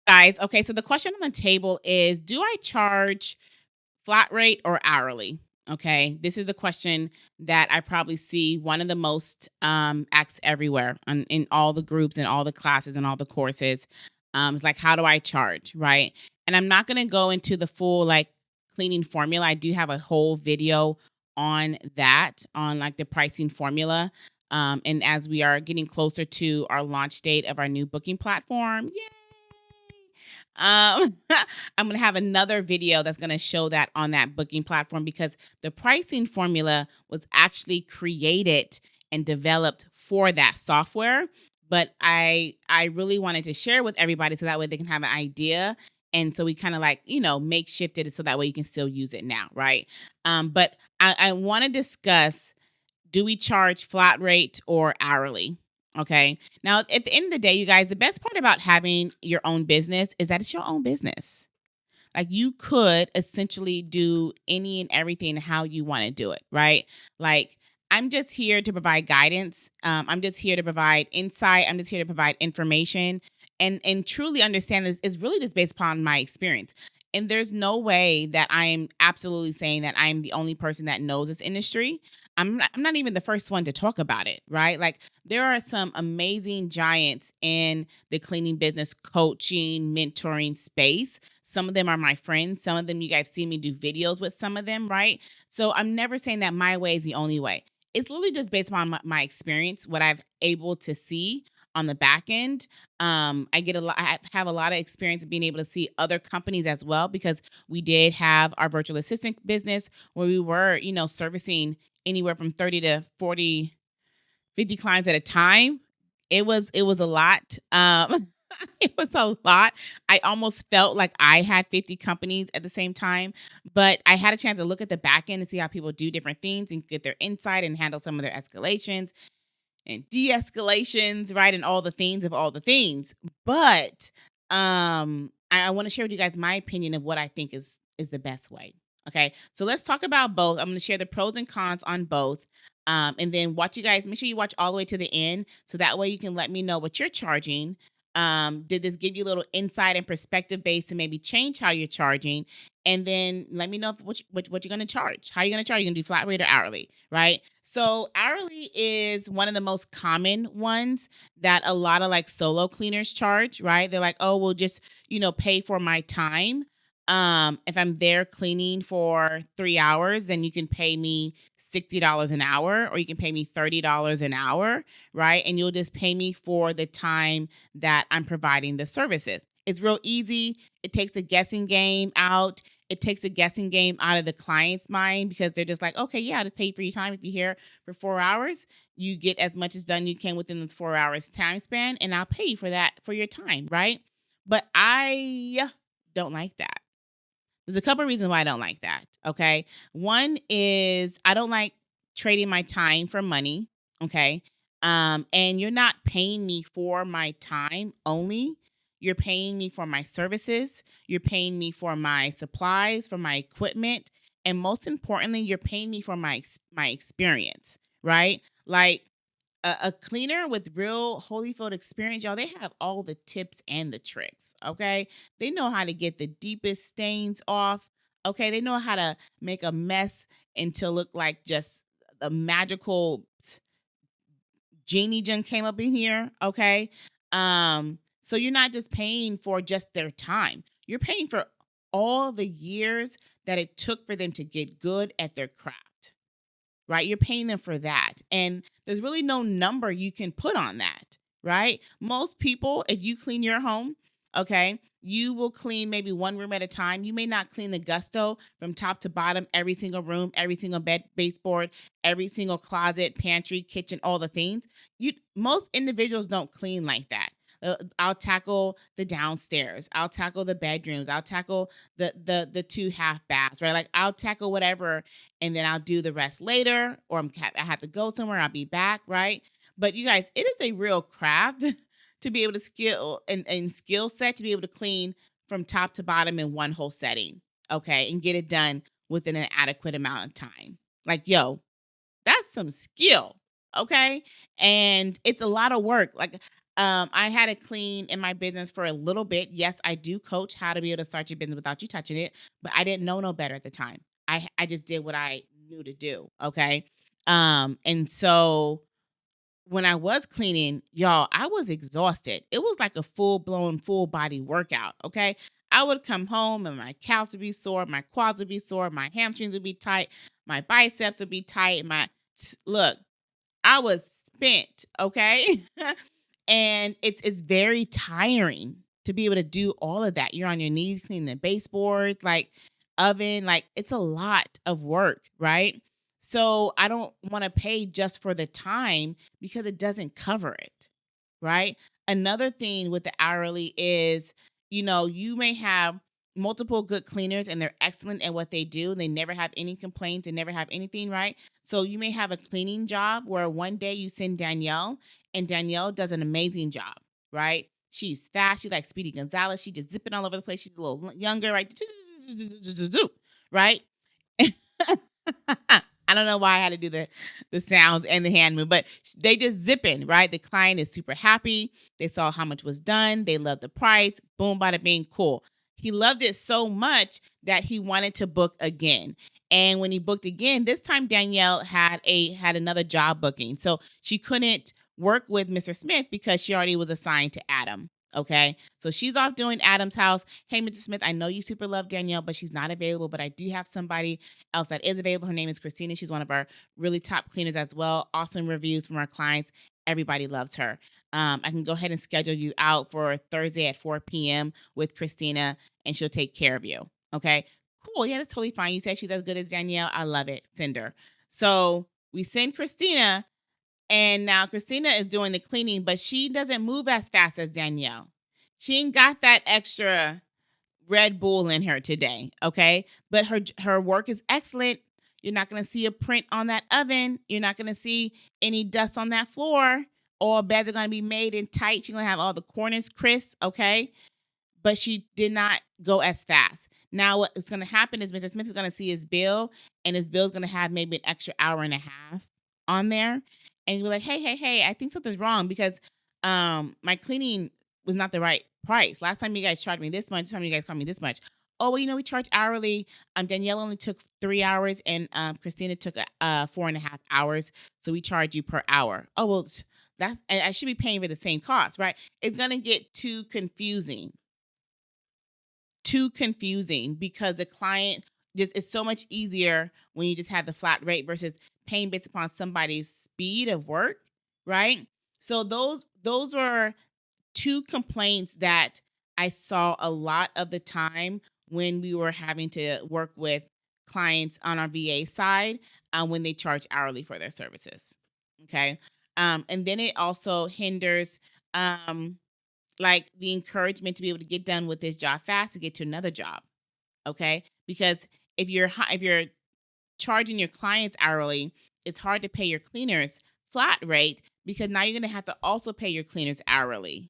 Guys, okay, so the question on the table is, do I charge flat rate or hourly? Okay, this is the question that I probably see one of the most asked everywhere in all the groups and all the classes and all the courses. It's like, how do I charge, right? And I'm not going to go into the full like cleaning formula. I do have a whole video on that, on like the pricing formula. And as we are getting closer to our launch date of our new booking platform, I'm going to have another video that's going to show that on that booking platform because the pricing formula was actually created and developed for that software. But I really wanted to share with everybody so that way they can have an idea. And so we kind of like, makeshifted it so that way you can still use it now, right? But I want to discuss, do we charge flat rate or hourly? Okay. Now, at the end of the day, you guys, the best part about having your own business is that it's your own business. Like you could essentially do any and everything how you want to do it, right? Like I'm just here to provide guidance. I'm just here to provide insight. I'm just here to provide information, and truly understand this is really just based upon my experience. And there's no way that I'm absolutely saying that I'm the only person that knows this industry. I'm not even the first one to talk about it, right? Like there are some amazing giants in the cleaning business, coaching, mentoring space. Some of them are my friends. Some of them you guys see me do videos with some of them, right? So I'm never saying that my way is the only way. It's literally just based on my experience, what I've able to see on the back end. I get a lot. I have a lot of experience being able to see other companies as well because we did have our virtual assistant business where we were, servicing anywhere from 30 to 40, 50 clients at a time. It was a lot. It was a lot. I almost felt like I had 50 companies at the same time, but I had a chance to look at the back end and see how people do different things and get their insight and handle some of their escalations and de-escalations, right? And all the things of all the things. But I want to share with you guys my opinion of what I think is the best way. Okay. So let's talk about both. I'm going to share the pros and cons on both. And then make sure you watch all the way to the end. So that way you can let me know what you're charging. Did this give you a little insight and perspective base to maybe change how you're charging? And then let me know what you're going to charge. How are you going to charge? You're going to do flat rate or hourly, right? So hourly is one of the most common ones that a lot of like solo cleaners charge, right? They're like, oh, we'll just, pay for my time. If I'm there cleaning for 3 hours, then you can pay me $60 an hour, or you can pay me $30 an hour, right? And you'll just pay me for the time that I'm providing the services. It's real easy. It takes the guessing game out. It takes the guessing game out of the client's mind because they're just like, okay, yeah, I'll just pay you for your time. If you're here for 4 hours, you get as much as done you can within this 4 hours time span, and I'll pay you for that for your time, right? But I don't like that. There's a couple of reasons why I don't like that. Okay. One is I don't like trading my time for money. Okay. And you're not paying me for my time only. You're paying me for my services. You're paying me for my supplies, for my equipment. And most importantly, you're paying me for my experience, right? Like a cleaner with real Holyfield experience, y'all, they have all the tips and the tricks. Okay. They know how to get the deepest stains off. Okay. They know how to make a mess and to look like just a magical genie junk came up in here. Okay. So you're not just paying for just their time. You're paying for all the years that it took for them to get good at their craft, right? You're paying them for that. And there's really no number you can put on that, right? Most people, if you clean your home, okay, you will clean maybe one room at a time. You may not clean the gusto from top to bottom, every single room, every single bed, baseboard, every single closet, pantry, kitchen, all the things. Most individuals don't clean like that. I'll tackle the downstairs. I'll tackle the bedrooms. I'll tackle the two half baths, right? Like I'll tackle whatever, and then I'll do the rest later, or I have to go somewhere. I'll be back, right? But you guys, it is a real craft to be able to skill set to be able to clean from top to bottom in one whole setting, okay, and get it done within an adequate amount of time. Like, yo, that's some skill, okay? And it's a lot of work. Like I had to clean in my business for a little bit. Yes, I do coach how to be able to start your business without you touching it, but I didn't know no better at the time. I just did what I knew to do. Okay. And so when I was cleaning, y'all, I was exhausted. It was like a full blown, full body workout. Okay. I would come home and my calves would be sore, my quads would be sore, my hamstrings would be tight, my biceps would be tight. Look, I was spent. Okay. And it's very tiring to be able to do all of that. You're on your knees cleaning the baseboards, like oven, like it's a lot of work, right? So I don't want to pay just for the time because it doesn't cover it, right? Another thing with the hourly is, you may have multiple good cleaners and they're excellent at what they do. They never have any complaints and never have anything, right? So you may have a cleaning job where one day you send Danielle and Danielle does an amazing job, right? She's fast. She's like Speedy Gonzalez. She just zipping all over the place. She's a little younger, right? Right? I don't know why I had to do the sounds and the hand move, but they just zipping, right? The client is super happy. They saw how much was done. They loved the price. Boom, bada bing, cool. He loved it so much that he wanted to book again. And when he booked again, this time Danielle had another job booking. So she couldn't work with Mr. Smith because she already was assigned to Adam. Okay. So she's off doing Adam's house. Hey, Mr. Smith, I know you super love Danielle, but she's not available. But I do have somebody else that is available. Her name is Christina. She's one of our really top cleaners as well. Awesome reviews from our clients. Everybody loves her. I can go ahead and schedule you out for Thursday at 4 p.m. with Christina, and she'll take care of you. Okay. Cool. Yeah, that's totally fine. You said she's as good as Danielle. I love it. Send her. So we send Christina. And now Christina is doing the cleaning, but she doesn't move as fast as Danielle. She ain't got that extra Red Bull in her today, okay? But her work is excellent. You're not going to see a print on that oven. You're not going to see any dust on that floor. All beds are going to be made in tight. She's going to have all the corners crisp, okay? But she did not go as fast. Now what's going to happen is Mr. Smith is going to see his bill, and his bill is going to have maybe an extra hour and a half on there. And you're like, hey, I think something's wrong because my cleaning was not the right price. Last time you guys charged me this much. This time you guys called me this much. Oh, well, we charge hourly. Danielle only took 3 hours and Christina took 4.5 hours. So we charge you per hour. Oh, well, I should be paying for the same cost, right? It's going to get too confusing because the client it's so much easier when you just have the flat rate versus paying based upon somebody's speed of work, right? So those were two complaints that I saw a lot of the time when we were having to work with clients on our VA side when they charge hourly for their services. Okay. And then it also hinders like the encouragement to be able to get done with this job fast to get to another job. Okay. Because if you're charging your clients hourly, it's hard to pay your cleaners flat rate because now you're going to have to also pay your cleaners hourly,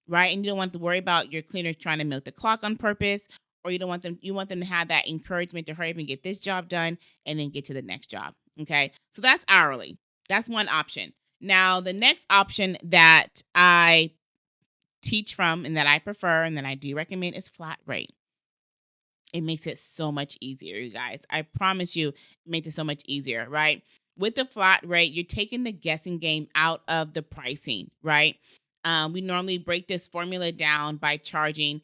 right? And you don't want to worry about your cleaners trying to milk the clock on purpose, or you want them to have that encouragement to hurry up and get this job done and then get to the next job. Okay. So that's hourly. That's one option. Now, the next option that I teach from and that I prefer and that I do recommend is flat rate. It makes it so much easier, you guys. I promise you, it makes it so much easier, right? With the flat rate, you're taking the guessing game out of the pricing, right? We normally break this formula down by charging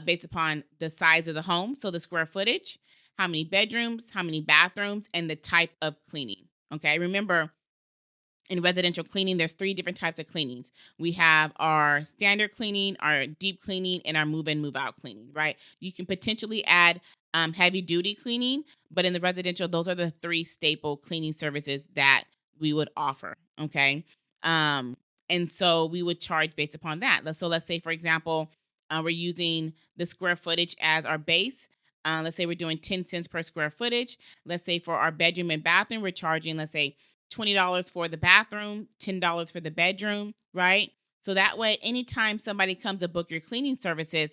based upon the size of the home, so the square footage, how many bedrooms, how many bathrooms, and the type of cleaning. Okay, remember, in residential cleaning, there's 3 different types of cleanings. We have our standard cleaning, our deep cleaning, and our move in, move out cleaning, right? You can potentially add heavy duty cleaning, but in the residential, those are the 3 staple cleaning services that we would offer, okay? And so we would charge based upon that. So let's say, for example, we're using the square footage as our base. Let's say we're doing 10 cents per square footage. Let's say for our bedroom and bathroom, we're charging, let's say, $20 for the bathroom, $10 for the bedroom, right? So that way, anytime somebody comes to book your cleaning services,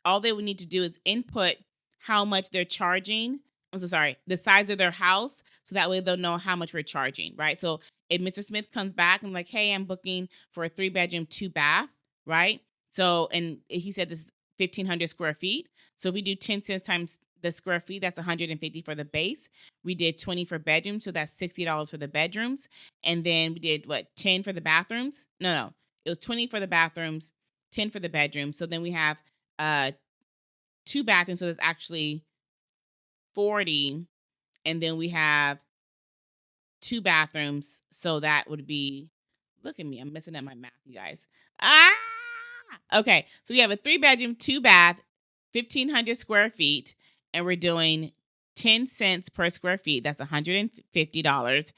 all they would need to do is input how much they're charging I'm so sorry, the size of their house, so that way they'll know how much we're charging, right? So if Mr. Smith comes back and like, hey, I'm booking for a 3-bedroom, 2-bath, right? So, and he said this is 1,500 square feet. So if we do 10 cents times the square feet, that's 150 for the base. We did 20 for bedrooms, so that's $60 for the bedrooms. And then we did what, 10 for the bathrooms? No, it was 20 for the bathrooms, 10 for the bedrooms. So then we have 2 bathrooms, so that's actually 40, and then we have 2 bathrooms, so that would be, look at me, I'm messing up my math, you guys. Ah! Okay, so we have a 3-bedroom, 2-bath, 1,500 square feet, and we're doing 10 cents per square feet. That's $150.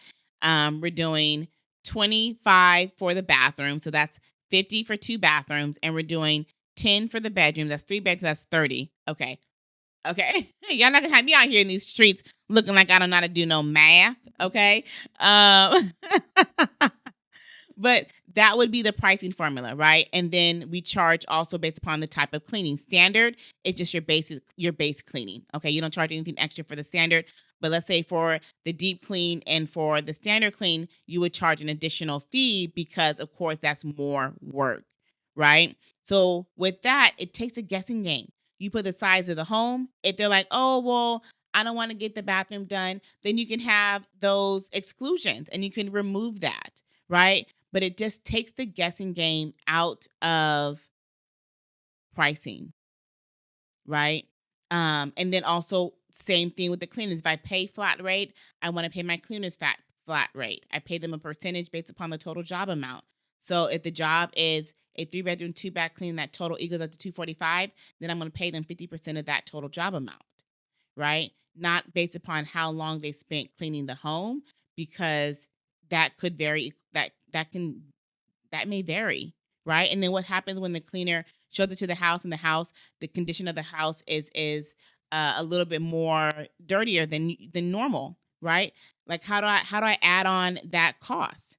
We're doing 25 for the bathroom, so that's 50 for 2 bathrooms, and we're doing 10 for the bedroom. That's 3 bedrooms, that's 30. Okay. Y'all not gonna have me out here in these streets looking like I don't know how to do no math. Okay. Um, but that would be the pricing formula, right? And then we charge also based upon the type of cleaning. Standard, it's just your base cleaning. Okay. You don't charge anything extra for the standard. But let's say for the deep clean and for the standard clean, you would charge an additional fee because of course that's more work, right? So with that, it takes a guessing game. You put the size of the home. If they're like, oh, well, I don't want to get the bathroom done, then you can have those exclusions and you can remove that, right? But it just takes the guessing game out of pricing, right? And then also same thing with the cleaners. If I pay flat rate, I want to pay my cleaners flat rate. I pay them a percentage based upon the total job amount. So if the job is a 3-bedroom, 2-bath clean, that total equals up to 245, then I'm going to pay them 50% of that total job amount, right? Not based upon how long they spent cleaning the home, because that could vary. That may vary, right? And then what happens when the cleaner shows it to the house, and the condition of the house is a little bit more dirtier than normal, right? Like how do I add on that cost?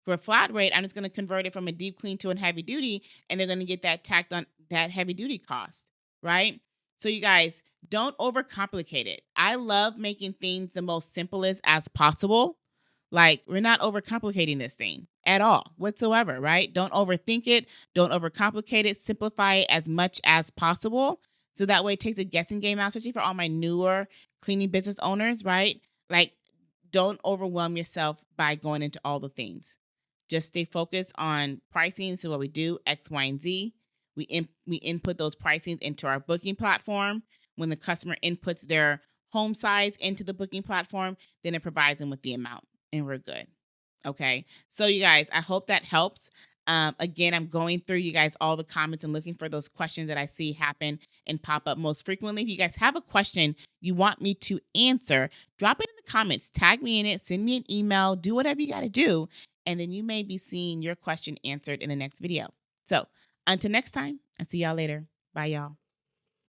For a flat rate, I'm just going to convert it from a deep clean to a heavy duty, and they're going to get that tacked on that heavy duty cost, right? So you guys, don't overcomplicate it. I love making things the most simplest as possible. Like, we're not overcomplicating this thing at all whatsoever, right? Don't overthink it. Don't overcomplicate it. Simplify it as much as possible. So that way it takes a guessing game out, especially for all my newer cleaning business owners, right? Like, don't overwhelm yourself by going into all the things. Just stay focused on pricing. So what we do, X, Y, and Z. We input those pricings into our booking platform. When the customer inputs their home size into the booking platform, then it provides them with the amount, and we're good. Okay. So you guys, I hope that helps. Again, I'm going through you guys all the comments and looking for those questions that I see happen and pop up most frequently. If you guys have a question you want me to answer, drop it in the comments, tag me in it, send me an email, do whatever you got to do. And then you may be seeing your question answered in the next video. So until next time, I'll see y'all later. Bye, y'all.